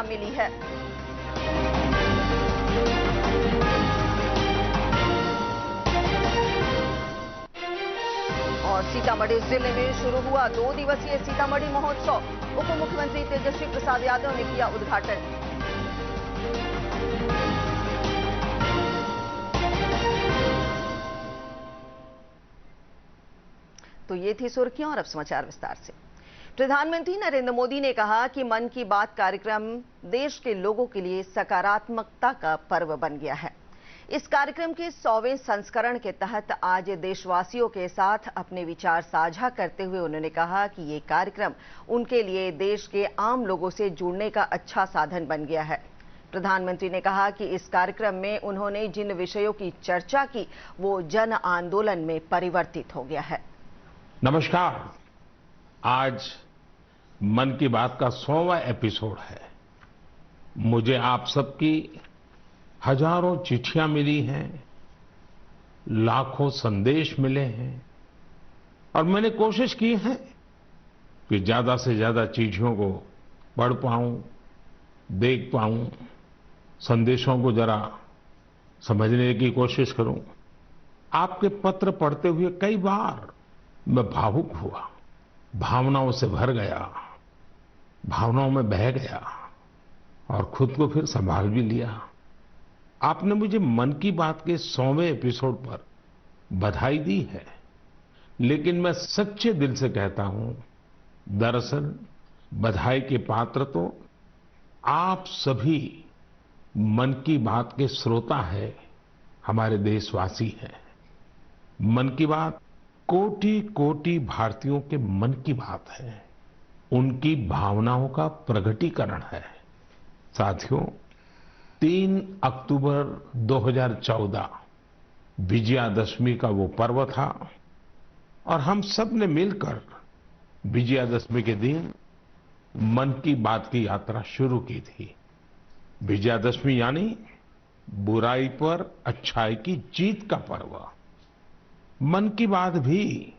चिट्ठियां मिली है। और सीतामढ़ी जिले में शुरू हुआ 2 दिवसीय सीतामढ़ी महोत्सव। उप मुख्यमंत्री तेजस्वी प्रसाद यादव ने किया उद्घाटन। तो ये थी सुर्खियां और अब समाचार विस्तार से। प्रधानमंत्री नरेंद्र मोदी ने कहा कि मन की बात कार्यक्रम देश के लोगों के लिए सकारात्मकता का पर्व बन गया है। इस कार्यक्रम के 100वें संस्करण के तहत आज देशवासियों के साथ अपने विचार साझा करते हुए उन्होंने कहा कि ये कार्यक्रम उनके लिए देश के आम लोगों से जुड़ने का अच्छा साधन बन गया है। प्रधानमंत्री ने कहा कि इस कार्यक्रम में उन्होंने जिन विषयों की चर्चा की वो जन आंदोलन में परिवर्तित हो गया है। नमस्कार, आज मन की बात का 100वां एपिसोड है। मुझे आप सबकी हजारों चिट्ठियां मिली हैं, लाखों संदेश मिले हैं और मैंने कोशिश की है कि ज्यादा से ज्यादा चिट्ठियों को पढ़ पाऊं, देख पाऊं, संदेशों को जरा समझने की कोशिश करूं। आपके पत्र पढ़ते हुए कई बार मैं भावुक हुआ, भावनाओं से भर गया, भावनाओं में बह गया और खुद को फिर संभाल भी लिया। आपने मुझे मन की बात के 100वें एपिसोड पर बधाई दी है, लेकिन मैं सच्चे दिल से कहता हूं, दरअसल बधाई के पात्र तो आप सभी मन की बात के श्रोता है, हमारे देशवासी हैं। मन की बात कोटि कोटि भारतीयों के मन की बात है, उनकी भावनाओं का प्रकटीकरण है। साथियों, 3 अक्टूबर 2014 विजयादशमी का वो पर्व था और हम सब ने मिलकर विजयादशमी के दिन मन की बात की यात्रा शुरू की थी। विजयादशमी यानी बुराई पर अच्छाई की जीत का पर्व। मन की बात भी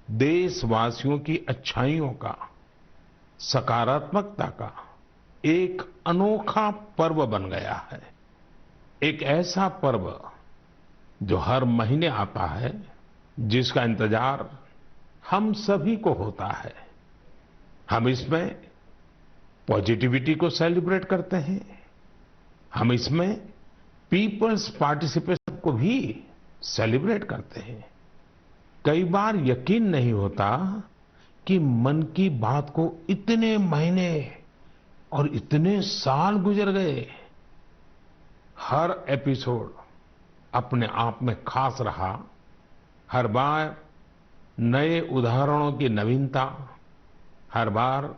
देशवासियों की अच्छाइयों का, सकारात्मकता का एक अनोखा पर्व बन गया है। एक ऐसा पर्व जो हर महीने आता है, जिसका इंतजार हम सभी को होता है। हम इसमें पॉजिटिविटी को सेलिब्रेट करते हैं, हम इसमें पीपल्स पार्टिसिपेशन को भी सेलिब्रेट करते हैं। कई बार यकीन नहीं होता कि मन की बात को इतने महीने और इतने साल गुजर गए। हर एपिसोड अपने आप में खास रहा। हर बार नए उदाहरणों की नवीनता, हर बार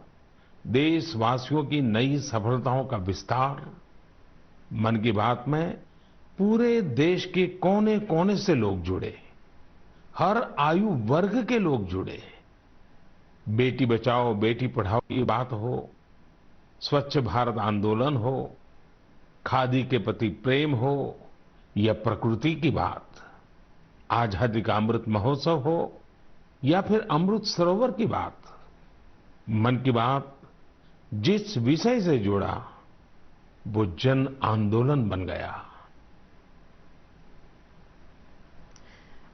देशवासियों की नई सफलताओं का विस्तार। मन की बात में पूरे देश के कोने कोने से लोग जुड़े, हर आयु वर्ग के लोग जुड़े। बेटी बचाओ बेटी पढ़ाओ की बात हो, स्वच्छ भारत आंदोलन हो, खादी के प्रति प्रेम हो या प्रकृति की बात, आजादी का अमृत महोत्सव हो या फिर अमृत सरोवर की बात। मन की बात जिस विषय से जुड़ा वो जन आंदोलन बन गया।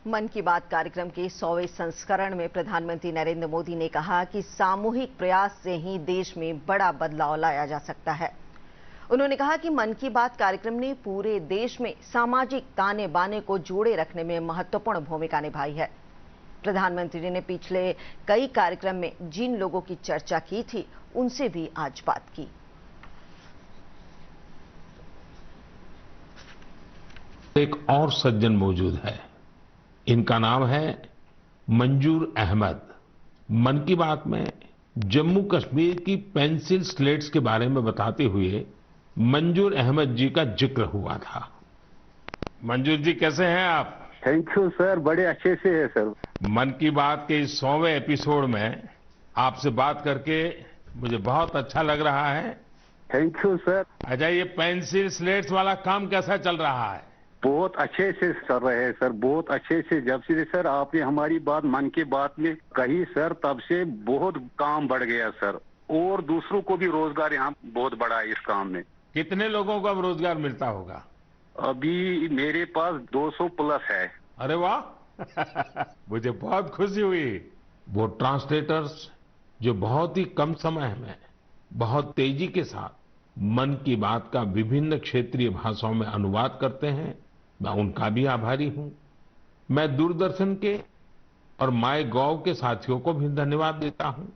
मन की बात कार्यक्रम के 100वें संस्करण में प्रधानमंत्री नरेंद्र मोदी ने कहा कि सामूहिक प्रयास से ही देश में बड़ा बदलाव लाया जा सकता है। उन्होंने कहा कि मन की बात कार्यक्रम ने पूरे देश में सामाजिक ताने बाने को जोड़े रखने में महत्वपूर्ण भूमिका निभाई है। प्रधानमंत्री ने पिछले कई कार्यक्रम में जिन लोगों की चर्चा की थी, उनसे भी आज बात की। एक और सज्जन मौजूद है, इनका नाम है मंजूर अहमद। मन की बात में जम्मू कश्मीर की पेंसिल स्लेट्स के बारे में बताते हुए मंजूर अहमद जी का जिक्र हुआ था। मंजूर जी, कैसे हैं आप? थैंक यू सर, बड़े अच्छे से है सर। मन की बात के इस 100वें एपिसोड में आपसे बात करके मुझे बहुत अच्छा लग रहा है। Thank you sir. अच्छा, ये पेंसिल स्लेट्स वाला काम कैसा चल रहा है? बहुत अच्छे से चल रहे हैं सर, बहुत अच्छे से। जब से सर आपने हमारी बात मन की बात में कही सर, तब से बहुत काम बढ़ गया सर। और दूसरों को भी रोजगार यहाँ बहुत बड़ा है इस काम में। कितने लोगों को अब रोजगार मिलता होगा? अभी मेरे पास 200 प्लस है। अरे वाह! मुझे बहुत खुशी हुई। वो ट्रांसलेटर्स जो बहुत ही कम समय में बहुत तेजी के साथ मन की बात का विभिन्न क्षेत्रीय भाषाओं में अनुवाद करते हैं, मैं उनका भी आभारी हूं। मैं दूरदर्शन के और माय गॉव के साथियों को भी धन्यवाद देता हूं।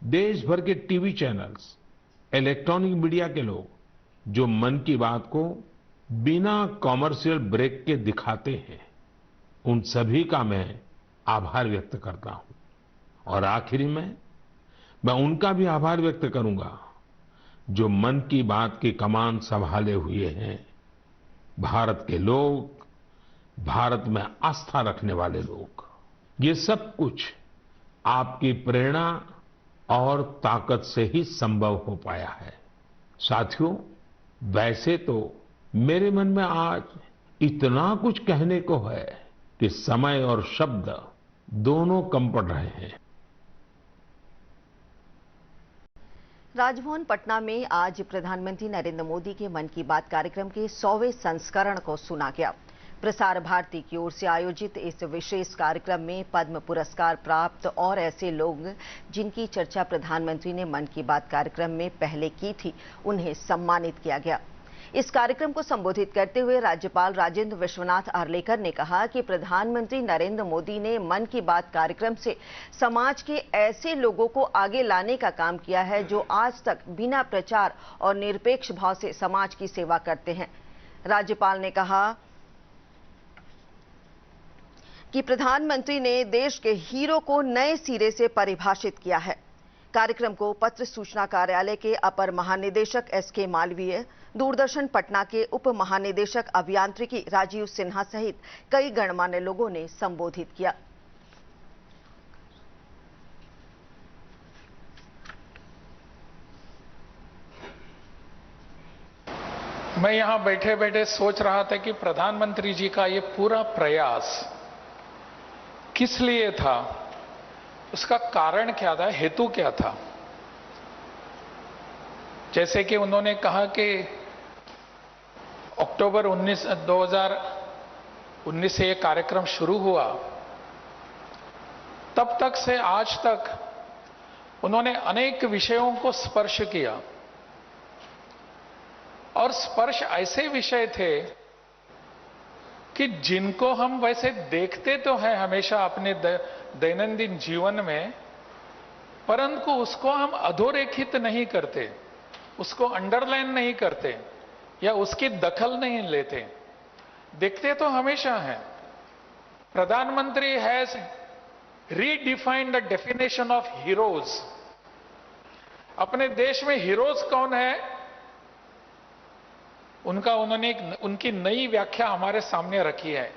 देश भर के टीवी चैनल्स, इलेक्ट्रॉनिक मीडिया के लोग जो मन की बात को बिना कॉमर्शियल ब्रेक के दिखाते हैं, उन सभी का मैं आभार व्यक्त करता हूं। और आखिरी में मैं उनका भी आभार व्यक्त करूंगा जो मन की बात की कमान संभाले हुए हैं। भारत के लोग, भारत में आस्था रखने वाले लोग, ये सब कुछ आपकी प्रेरणा और ताकत से ही संभव हो पाया है। साथियों, वैसे तो मेरे मन में आज इतना कुछ कहने को है कि समय और शब्द दोनों कम पड़ रहे हैं। राजभवन पटना में आज प्रधानमंत्री नरेंद्र मोदी के मन की बात कार्यक्रम के 100वें संस्करण को सुना गया। प्रसार भारती की ओर से आयोजित इस विशेष कार्यक्रम में पद्म पुरस्कार प्राप्त और ऐसे लोग जिनकी चर्चा प्रधानमंत्री ने मन की बात कार्यक्रम में पहले की थी, उन्हें सम्मानित किया गया। इस कार्यक्रम को संबोधित करते हुए राज्यपाल राजेंद्र विश्वनाथ आर्लेकर ने कहा कि प्रधानमंत्री नरेंद्र मोदी ने मन की बात कार्यक्रम से समाज के ऐसे लोगों को आगे लाने का काम किया है जो आज तक बिना प्रचार और निरपेक्ष भाव से समाज की सेवा करते हैं। राज्यपाल ने कहा कि प्रधानमंत्री ने देश के हीरो को नए सिरे से परिभाषित किया है। कार्यक्रम को पत्र सूचना कार्यालय के अपर महानिदेशक एसके मालवीय, दूरदर्शन पटना के उप महानिदेशक अभियांत्रिकी राजीव सिन्हा सहित कई गणमान्य लोगों ने संबोधित किया। मैं यहां बैठे बैठे सोच रहा था कि प्रधानमंत्री जी का ये पूरा प्रयास किस लिए था, उसका कारण क्या था, हेतु क्या था। जैसे कि उन्होंने कहा कि अक्टूबर 2019 से ये कार्यक्रम शुरू हुआ, तब तक से आज तक उन्होंने अनेक विषयों को स्पर्श किया और स्पर्श ऐसे विषय थे कि जिनको हम वैसे देखते तो हैं हमेशा अपने दैनंदिन जीवन में, परंतु उसको हम अधोरेखित नहीं करते, उसको अंडरलाइन नहीं करते या उसकी दखल नहीं लेते। देखते तो हमेशा हैं। प्रधानमंत्री has redefined the definition of heroes. अपने देश में हीरोज कौन है, उन्होंने उनकी नई व्याख्या हमारे सामने रखी है।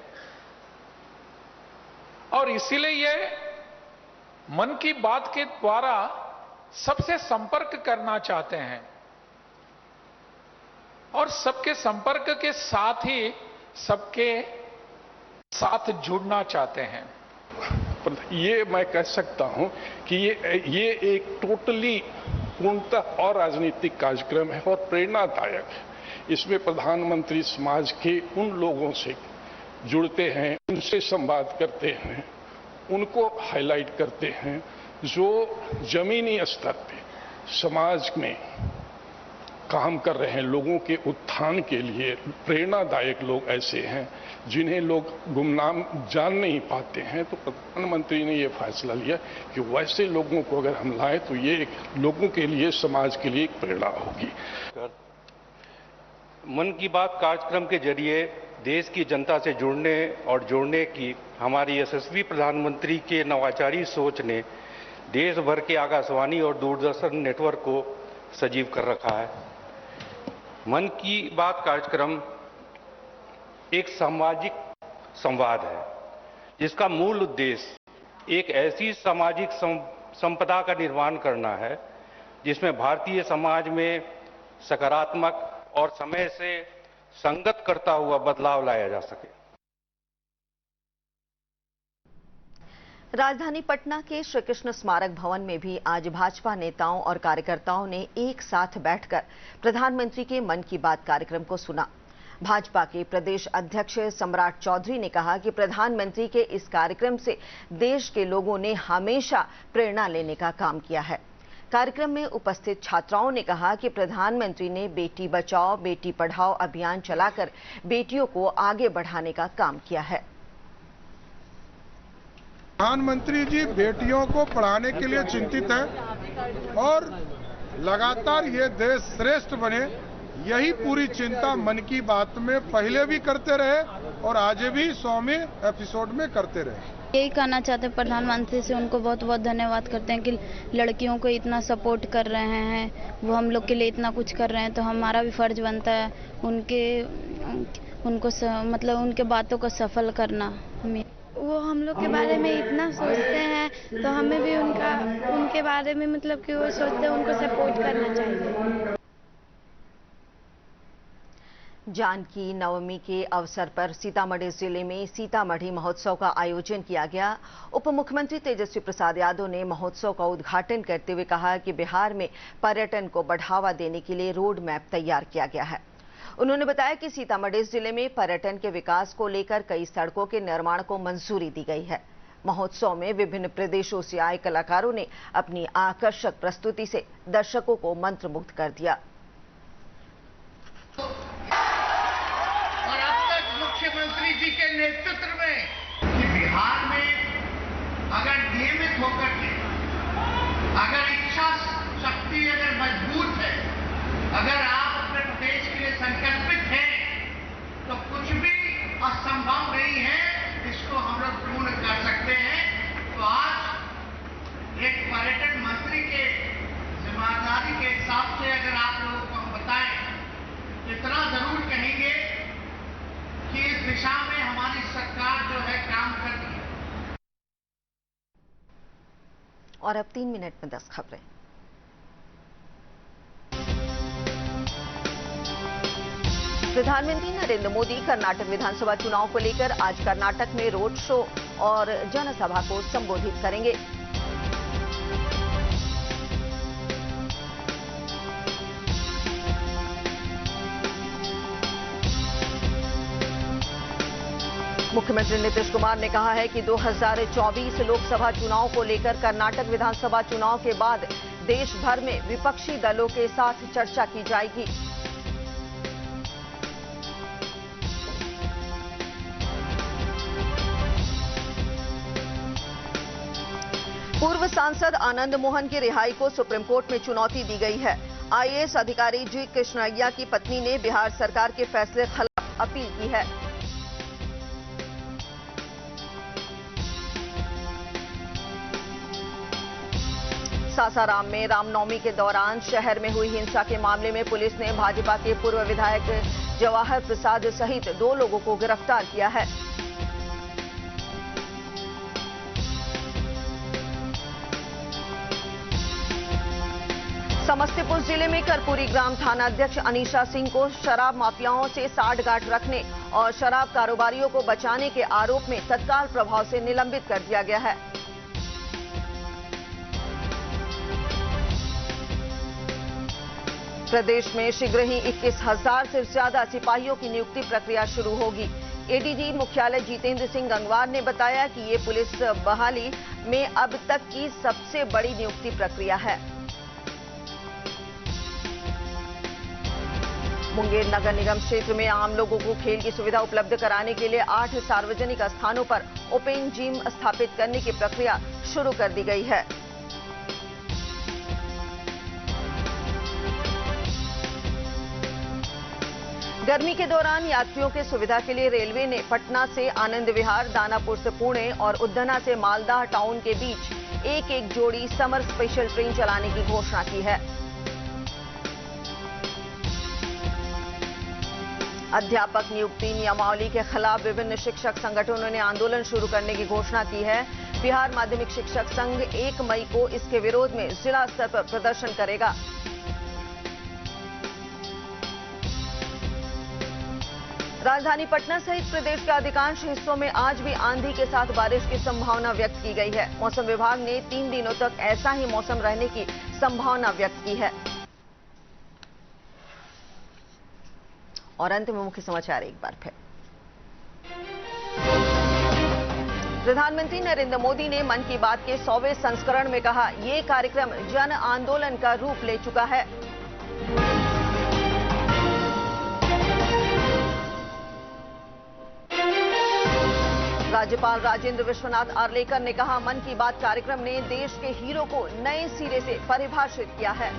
और इसीलिए ये मन की बात के द्वारा सबसे संपर्क करना चाहते हैं और सबके संपर्क के साथ ही सबके साथ जुड़ना चाहते हैं। ये मैं कह सकता हूं कि ये एक टोटली पूर्णतः और राजनीतिक कार्यक्रम है और प्रेरणादायक है। इसमें प्रधानमंत्री समाज के उन लोगों से जुड़ते हैं, उनसे संवाद करते हैं, उनको हाईलाइट करते हैं जो जमीनी स्तर पे समाज में काम कर रहे हैं। लोगों के उत्थान के लिए प्रेरणादायक लोग ऐसे हैं जिन्हें लोग गुमनाम जान नहीं पाते हैं। तो प्रधानमंत्री ने ये फैसला लिया कि वैसे लोगों को अगर हम लाएं तो ये लोगों के लिए, समाज के लिए एक प्रेरणा होगी। मन की बात कार्यक्रम के जरिए देश की जनता से जुड़ने और जोड़ने की हमारी यशस्वी प्रधानमंत्री के नवाचारी सोच ने देश भर के आकाशवाणी और दूरदर्शन नेटवर्क को सजीव कर रखा है। मन की बात कार्यक्रम एक सामाजिक संवाद है जिसका मूल उद्देश्य एक ऐसी सामाजिक संपदा का निर्माण करना है जिसमें भारतीय समाज में सकारात्मक और समय से संगत करता हुआ बदलाव लाया जा सके। राजधानी पटना के श्री कृष्ण स्मारक भवन में भी आज भाजपा नेताओं और कार्यकर्ताओं ने एक साथ बैठकर प्रधानमंत्री के मन की बात कार्यक्रम को सुना। भाजपा के प्रदेश अध्यक्ष सम्राट चौधरी ने कहा कि प्रधानमंत्री के इस कार्यक्रम से देश के लोगों ने हमेशा प्रेरणा लेने का काम किया है। कार्यक्रम में उपस्थित छात्राओं ने कहा कि प्रधानमंत्री ने बेटी बचाओ बेटी पढ़ाओ अभियान चलाकर बेटियों को आगे बढ़ाने का काम किया है। प्रधानमंत्री जी बेटियों को पढ़ाने के लिए चिंतित है और लगातार ये देश श्रेष्ठ बने, यही पूरी चिंता मन की बात में पहले भी करते रहे और आज भी 100वें एपिसोड में करते रहे। यही कहना चाहते हैं प्रधानमंत्री से, उनको बहुत बहुत धन्यवाद करते हैं कि लड़कियों को इतना सपोर्ट कर रहे हैं, वो हम लोग के लिए इतना कुछ कर रहे हैं, तो हमारा भी फर्ज बनता है उनके बातों को सफल करना। वो हम लोग के बारे में इतना सोचते हैं तो हमें भी उनके बारे में मतलब कि वो सोचते हैं, उनको सपोर्ट करना चाहिए। जानकी नवमी के अवसर पर सीतामढ़ी जिले में सीतामढ़ी महोत्सव का आयोजन किया गया। उप मुख्यमंत्री तेजस्वी प्रसाद यादव ने महोत्सव का उद्घाटन करते हुए कहा कि बिहार में पर्यटन को बढ़ावा देने के लिए रोड मैप तैयार किया गया है। उन्होंने बताया कि सीतामढ़ी जिले में पर्यटन के विकास को लेकर कई सड़कों के निर्माण को मंजूरी दी गई है। महोत्सव में विभिन्न प्रदेशों से आए कलाकारों ने अपनी आकर्षक प्रस्तुति से दर्शकों को मंत्रमुग्ध कर दिया। और अब तक मुख्यमंत्री जी के नेतृत्व में कि बिहार में अगर नियमित होकर के, अगर इच्छा शक्ति अगर मजबूत है, अगर आप अपने प्रदेश के लिए संकल्पित हैं, तो कुछ भी असंभव नहीं है, इसको हम लोग पूर्ण कर सकते हैं। तो आज एक पर्यटन मंत्री के जिम्मेदारी के हिसाब से अगर आप लोगों को हम बताएं, इतना जरूर कहेंगे कि इस दिशा में हमारी सरकार जो है काम कर रही है। और अब 3 मिनट में 10 खबरें। प्रधानमंत्री नरेंद्र मोदी कर्नाटक विधानसभा चुनाव को लेकर आज कर्नाटक में रोड शो और जनसभा को संबोधित करेंगे। मुख्यमंत्री नीतीश कुमार ने कहा है कि 2024 लोकसभा चुनाव को लेकर कर्नाटक विधानसभा चुनाव के बाद देश भर में विपक्षी दलों के साथ चर्चा की जाएगी। पूर्व सांसद आनंद मोहन की रिहाई को सुप्रीम कोर्ट में चुनौती दी गई है। आईएएस अधिकारी जी कृष्णैया की पत्नी ने बिहार सरकार के फैसले के खिलाफ अपील की है। सासाराम में रामनवमी के दौरान शहर में हुई हिंसा के मामले में पुलिस ने भाजपा के पूर्व विधायक जवाहर प्रसाद सहित 2 लोगों को गिरफ्तार किया है। समस्तीपुर जिले में कर्पूरी ग्राम थाना अध्यक्ष अनीशा सिंह को शराब माफियाओं से साठगांठ रखने और शराब कारोबारियों को बचाने के आरोप में तत्काल प्रभाव से निलंबित कर दिया गया है। प्रदेश में शीघ्र ही 21,000 से ज्यादा सिपाहियों की नियुक्ति प्रक्रिया शुरू होगी। एडीजी मुख्यालय जितेंद्र सिंह गंगवार ने बताया कि ये पुलिस बहाली में अब तक की सबसे बड़ी नियुक्ति प्रक्रिया है। मुंगेर नगर निगम क्षेत्र में आम लोगों को खेल की सुविधा उपलब्ध कराने के लिए 8 सार्वजनिक स्थानों पर ओपन जिम स्थापित करने की प्रक्रिया शुरू कर दी गई है। गर्मी के दौरान यात्रियों के सुविधा के लिए रेलवे ने पटना से आनंद विहार, दानापुर से पुणे और उद्धना से मालदा टाउन के बीच एक जोड़ी समर स्पेशल ट्रेन चलाने की घोषणा की है। अध्यापक नियुक्ति नियमावली के खिलाफ विभिन्न शिक्षक संगठनों ने आंदोलन शुरू करने की घोषणा की है। बिहार माध्यमिक शिक्षक संघ 1 मई को इसके विरोध में जिला स्तर पर प्रदर्शन करेगा। राजधानी पटना सहित प्रदेश के अधिकांश हिस्सों में आज भी आंधी के साथ बारिश की संभावना व्यक्त की गई है। मौसम विभाग ने 3 दिनों तक ऐसा ही मौसम रहने की संभावना व्यक्त की है। और अंत में मुख्य समाचार एक बार फिर। प्रधानमंत्री नरेंद्र मोदी ने मन की बात के 100वें संस्करण में कहा, ये कार्यक्रम जन आंदोलन का रूप ले चुका है। राज्यपाल राजेंद्र विश्वनाथ आर्लेकर ने कहा, मन की बात कार्यक्रम ने देश के हीरो को नए सिरे से परिभाषित किया है।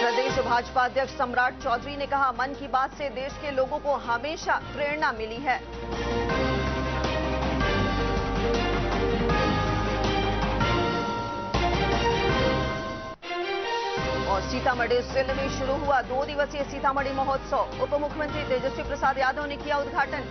प्रदेश भाजपा अध्यक्ष सम्राट चौधरी ने कहा, मन की बात से देश के लोगों को हमेशा प्रेरणा मिली है। और सीतामढ़ी जिले में शुरू हुआ 2 दिवसीय सीतामढ़ी महोत्सव। उप मुख्यमंत्री तेजस्वी प्रसाद यादव ने किया उद्घाटन।